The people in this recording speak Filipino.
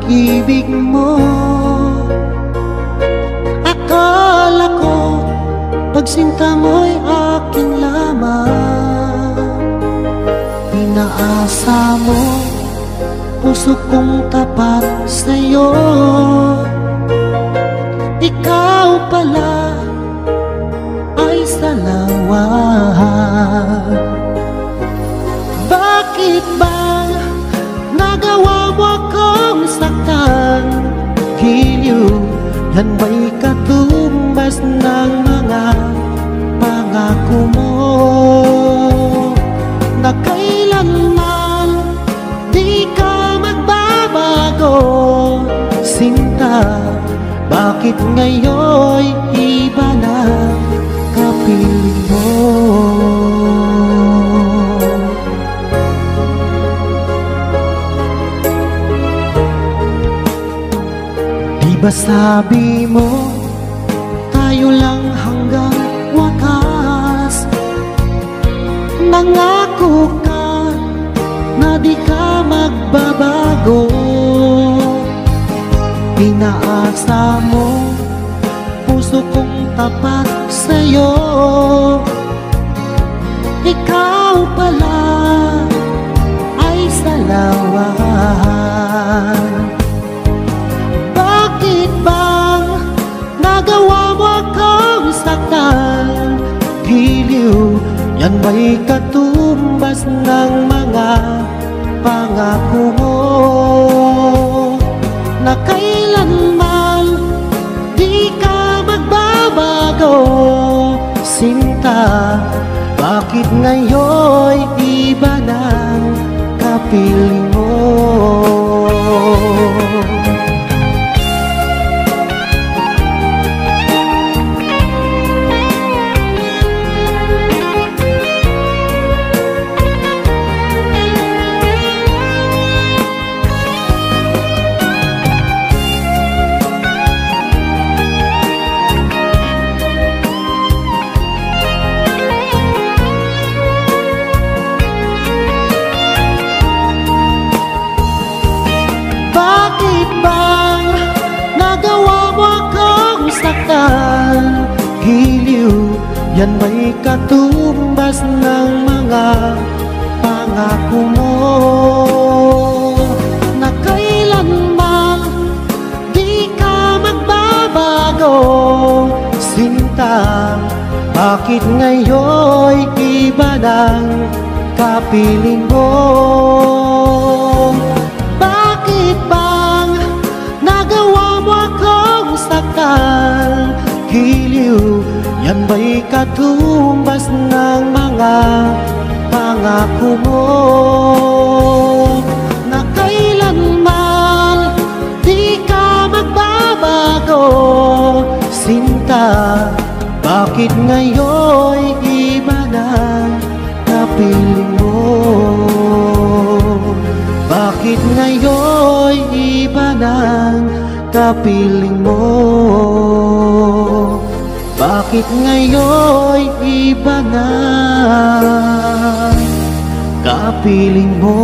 pag-ibig mo. Akala ko pagsinta mo'y akin lamang. Pinaasa mo puso kong tapat sa'yo. Ikaw pala ay salawat. Bakit ba nagawa mo akong saktan? Giliw, yan ba'y katumbas ng mga pangako mo? Na kailanman di ka magbabago, sinta. Bakit ngayon'y iba na kapiling mo? Di ba sabi mo tayo lang hanggang wakas? Nangako ka na di ka magbabago. Pinaasa mo puso kong tapat sa'yo. Ikaw pala ay salawat. Bakit bang nagawa mo akong saktan? Giliw, yan ba'y katumbas ng mga pangako mo? Na kailanman di ka magbabago, sinta. Bakit ngayon'y iba ng kapiling mo? Bakit bang nagawa mo akong saktan? Giliw, yan ba'y katumbas ng mga pangako mo? Na kailanman di ka magbabago, sinta. Bakit ngayon'y iba ng kapiling mo? Bakit bang nagawa mo akong saktan? Giliw, yan ba'y katumbas ng mga pangako mo? Na kailanman di ka magbabago, sinta. Bakit ngayon'y iba ng kapiling mo? Bakit ngayon'y iba ng kapiling mo? Bakit ngayon'y iba ng kapiling mo?